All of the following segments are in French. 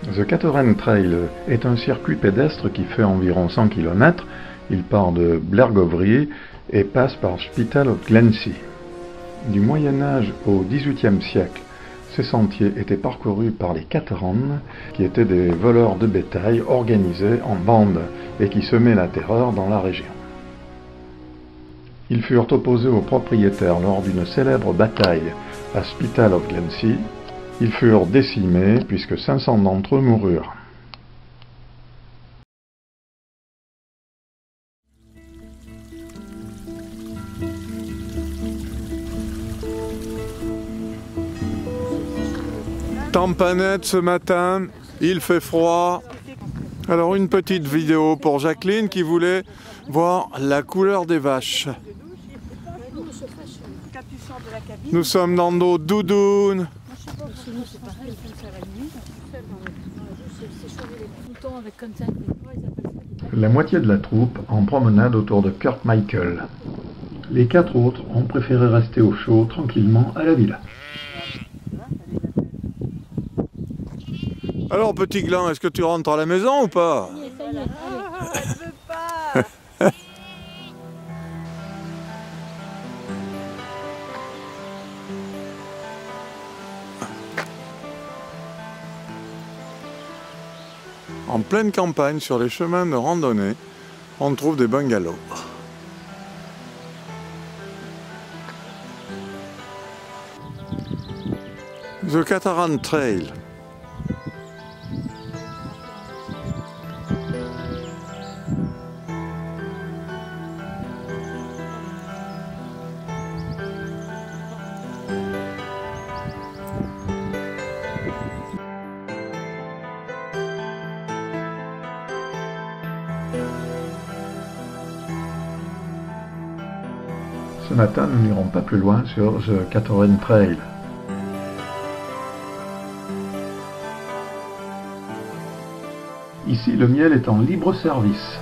The Cateran Trail est un circuit pédestre qui fait environ 100 km. Il part de Blairgowrie et passe par Spital of Glensie. Du Moyen Âge au XVIIIe siècle, ces sentiers étaient parcourus par les Caterans, qui étaient des voleurs de bétail organisés en bandes et qui semaient la terreur dans la région. Ils furent opposés aux propriétaires lors d'une célèbre bataille à Spital of Glensie. Ils furent décimés puisque 500 d'entre eux moururent. Tempête ce matin, il fait froid. Alors une petite vidéo pour Jacqueline qui voulait voir la couleur des vaches. Nous sommes dans nos doudounes. La moitié de la troupe en promenade autour de Kirkmichael. Les 4 autres ont préféré rester au chaud tranquillement à la villa. Alors petit gland, est-ce que tu rentres à la maison ou pas? Elle veut pas. En pleine campagne, sur les chemins de randonnée, on trouve des bungalows. The Cateran Trail. Ce matin, nous n'irons pas plus loin sur The Cateran Trail. Ici, le miel est en libre service.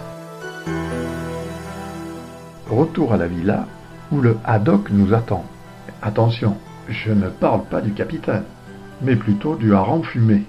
Retour à la villa, où le haddock nous attend. Attention, je ne parle pas du capitaine, mais plutôt du hareng fumé.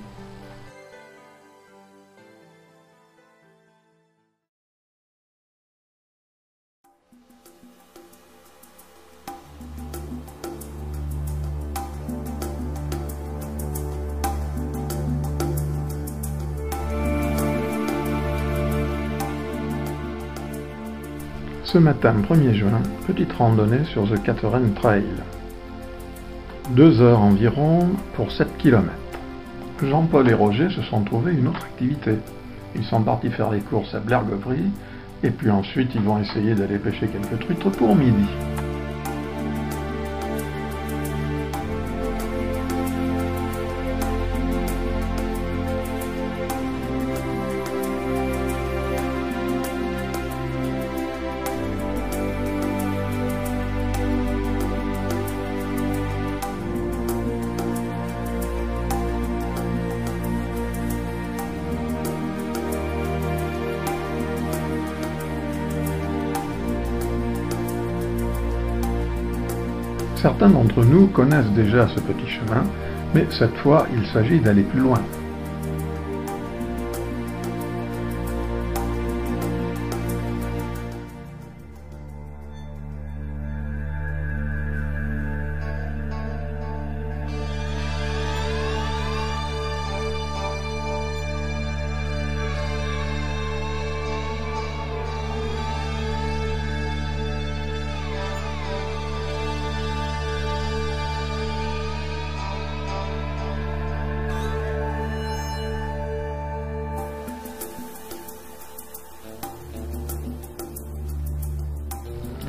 Ce matin, 1er juin, petite randonnée sur The Cateran Trail. 2 heures environ pour 7 km. Jean-Paul et Roger se sont trouvés une autre activité. Ils sont partis faire les courses à Blairgowrie et puis ensuite ils vont essayer d'aller pêcher quelques truites pour midi. Certains d'entre nous connaissent déjà ce petit chemin, mais cette fois, il s'agit d'aller plus loin.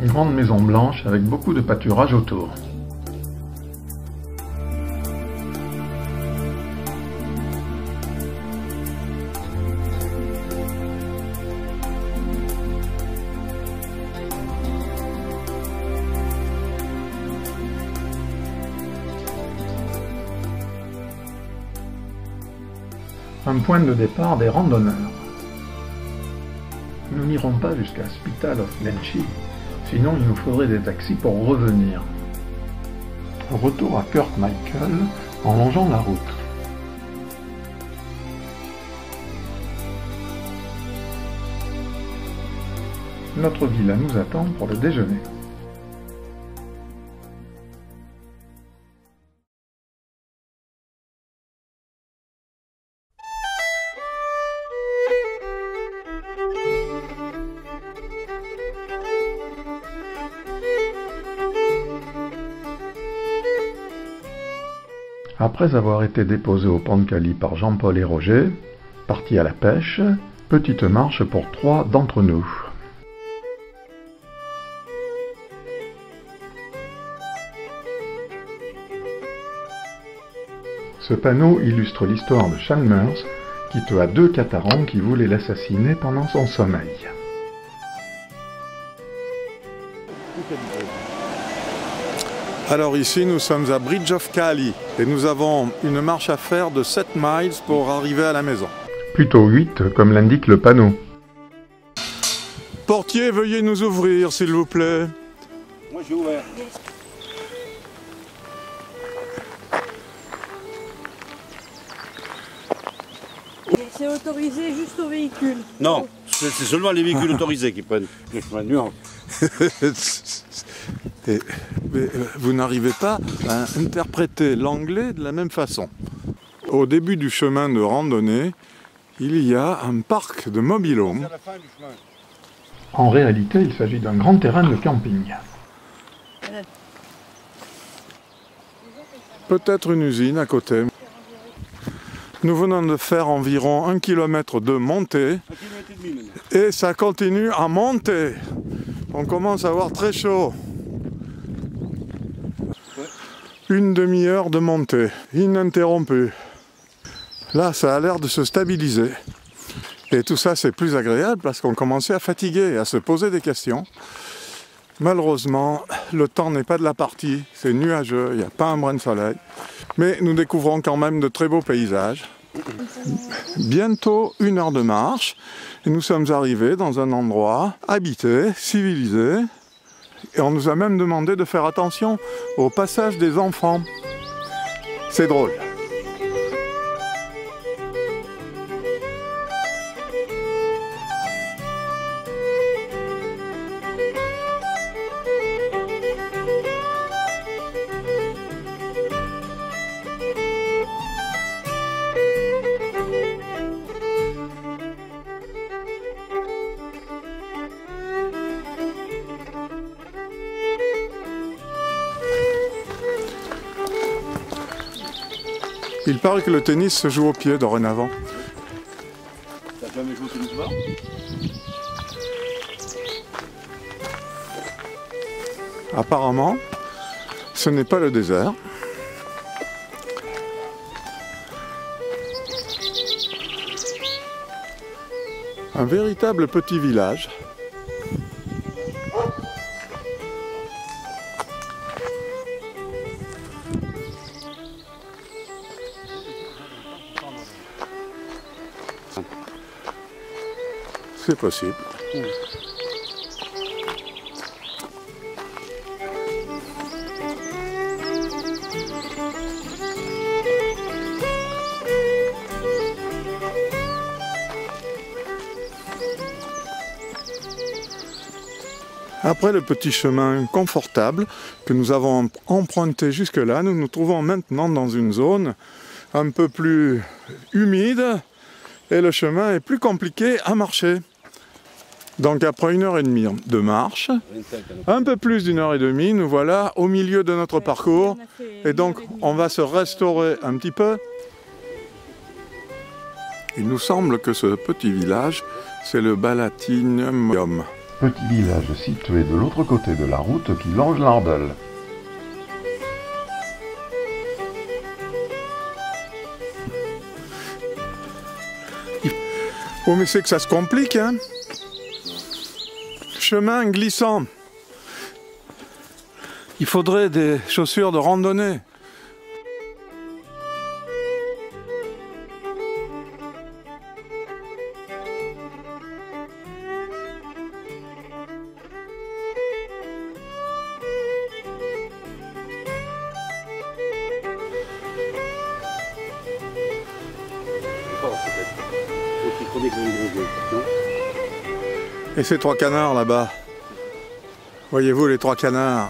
Une grande maison blanche avec beaucoup de pâturage autour. Un point de départ des randonneurs. Nous n'irons pas jusqu'à Spital of Glensie, sinon il nous faudrait des taxis pour revenir. Retour à Kirkmichael en longeant la route. notre villa nous attend pour le déjeuner. Après avoir été déposé au pont de Cali par Jean-Paul et Roger, partis à la pêche, petite marche pour 3 d'entre nous. Ce panneau illustre l'histoire de Chalmers, qui tua 2 catarans qui voulaient l'assassiner pendant son sommeil. Alors ici, nous sommes à Bridge of Cali et nous avons une marche à faire de 7 miles pour arriver à la maison. Plutôt 8, comme l'indique le panneau. Portier, veuillez nous ouvrir, s'il vous plaît. Moi, j'ai ouvert. C'est autorisé juste aux véhicules. Non, c'est seulement les véhicules autorisés qui prennent le chemin de nuance. Mais vous n'arrivez pas à interpréter l'anglais de la même façon. Au début du chemin de randonnée, il y a un parc de mobil-home. C'est la fin du chemin. En réalité, il s'agit d'un grand terrain de camping. Peut-être une usine à côté. Nous venons de faire environ 1 km de montée et ça continue à monter. On commence à avoir très chaud. Une demi-heure de montée, ininterrompue. Là, ça a l'air de se stabiliser. Et tout ça, c'est plus agréable parce qu'on commençait à fatiguer et à se poser des questions. Malheureusement, le temps n'est pas de la partie, c'est nuageux, il n'y a pas un brin de soleil. Mais nous découvrons quand même de très beaux paysages. Bientôt 1 heure de marche et nous sommes arrivés dans un endroit habité, civilisé. Et on nous a même demandé de faire attention au passage des enfants. C'est drôle. Il paraît que le tennis se joue au pied dorénavant. T'as jamais joué au tennis bord ? Apparemment, ce n'est pas le désert. Un véritable petit village. C'est possible. Après le petit chemin confortable que nous avons emprunté jusque-là, nous nous trouvons maintenant dans une zone un peu plus humide et le chemin est plus compliqué à marcher. Donc après 1h30 de marche, un peu plus d'1h30, nous voilà au milieu de notre parcours et donc on va se restaurer un petit peu. Il nous semble que ce petit village, c'est le Balatinum. Petit village situé de l'autre côté de la route qui longe l'Ardel. Oh mais c'est que ça se complique, hein. Chemin glissant. Il faudrait des chaussures de randonnée. Et ces 3 canards là-bas, voyez-vous les 3 canards?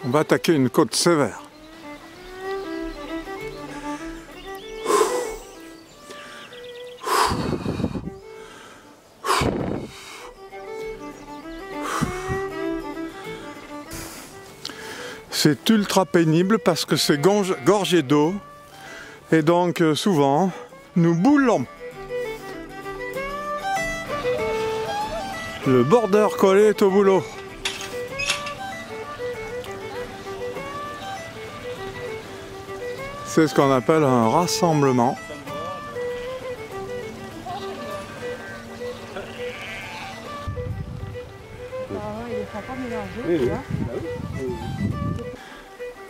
On va attaquer une côte sévère. C'est ultra pénible parce que c'est gorgé d'eau et donc souvent nous boulons. Le border collé est au boulot. C'est ce qu'on appelle un rassemblement.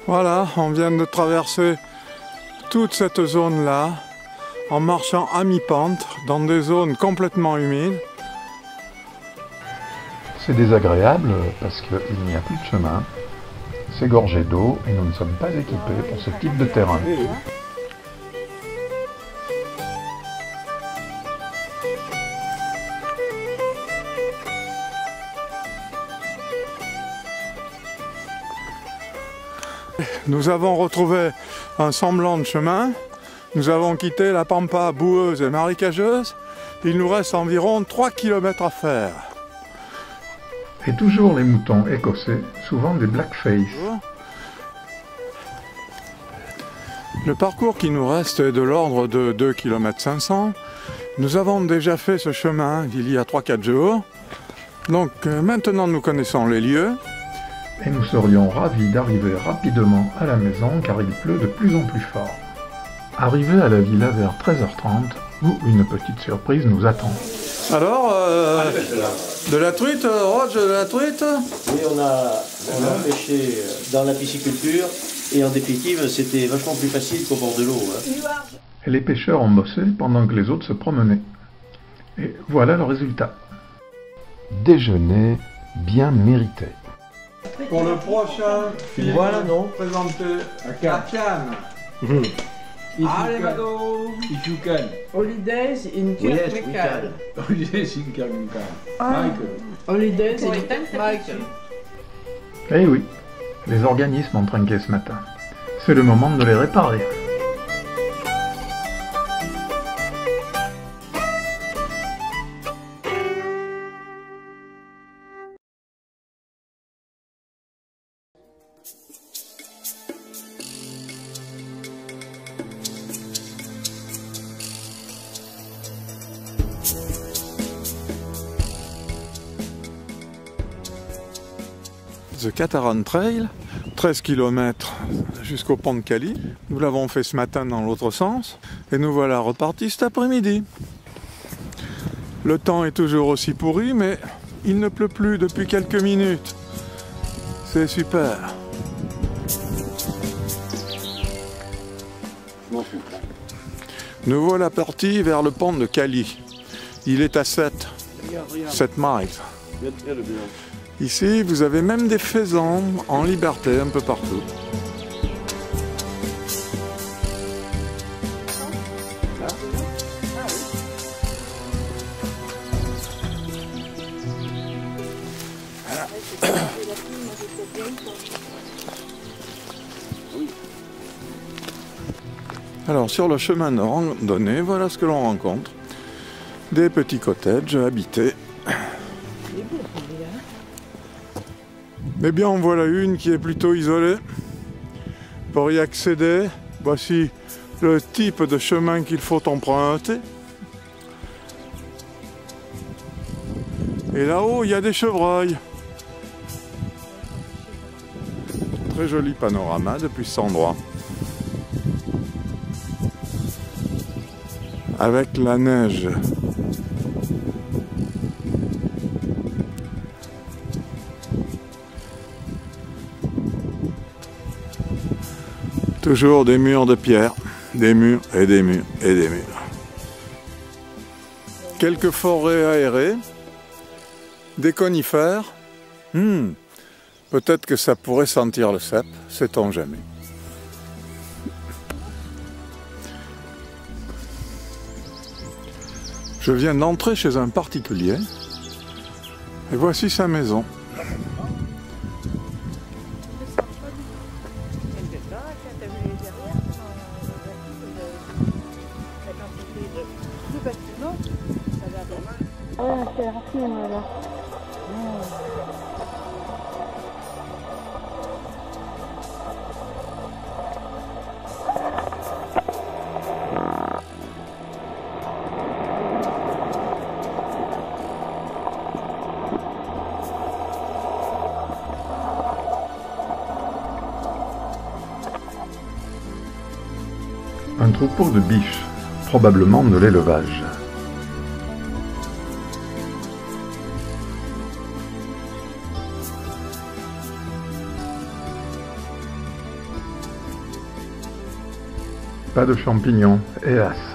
Voilà, on vient de traverser toute cette zone-là en marchant à mi-pente dans des zones complètement humides. C'est désagréable parce qu'il n'y a plus de chemin, c'est gorgé d'eau et nous ne sommes pas équipés pour ce type de terrain. Nous avons retrouvé un semblant de chemin. Nous avons quitté la pampa boueuse et marécageuse. Il nous reste environ 3 km à faire. Et toujours les moutons écossais, souvent des blackface. Le parcours qui nous reste est de l'ordre de 2 km 500. Nous avons déjà fait ce chemin il y a 3-4 jours. Donc maintenant nous connaissons les lieux. Et nous serions ravis d'arriver rapidement à la maison car il pleut de plus en plus fort. Arrivé à la villa vers 13h30 où une petite surprise nous attend. Alors, de la truite, Roger, de la truite? Oui, on a pêché dans la pisciculture et en définitive c'était vachement plus facile qu'au bord de l'eau. Hein. Et les pêcheurs ont bossé pendant que les autres se promenaient. Et voilà le résultat. Déjeuner bien mérité. Pour le prochain film, Voilà, non. présenté à Cannes. Allez, Mado! If you can. Holidays in Yes, we Kirkmacan. can. Holidays in Kirkmacan. Michael. Holidays Pour in les thèmes, c'est Michael. Eh oui, les organismes ont trinqué ce matin. C'est le moment de les réparer. The Cataran Trail, 13 km jusqu'au pont de Cali. Nous l'avons fait ce matin dans l'autre sens et nous voilà repartis cet après-midi. Le temps est toujours aussi pourri mais il ne pleut plus depuis quelques minutes. C'est super. Nous voilà partis vers le pont de Cali. Il est à 7 miles. Ici, vous avez même des faisans en liberté un peu partout. Alors, sur le chemin de randonnée, voilà ce que l'on rencontre. Des petits cottages habités. Eh bien, en voilà une qui est plutôt isolée. Pour y accéder, voici le type de chemin qu'il faut emprunter. Et là-haut, il y a des chevreuils. Très joli panorama depuis cet endroit. Avec la neige. Toujours des murs de pierre, des murs et des murs et des murs. Quelques forêts aérées, des conifères. Peut-être que ça pourrait sentir le cèpe, sait-on jamais. Je viens d'entrer chez un particulier et voici sa maison. Ah, c'est racine là. Un troupeau de biches, probablement de l'élevage. Pas de champignons, hélas.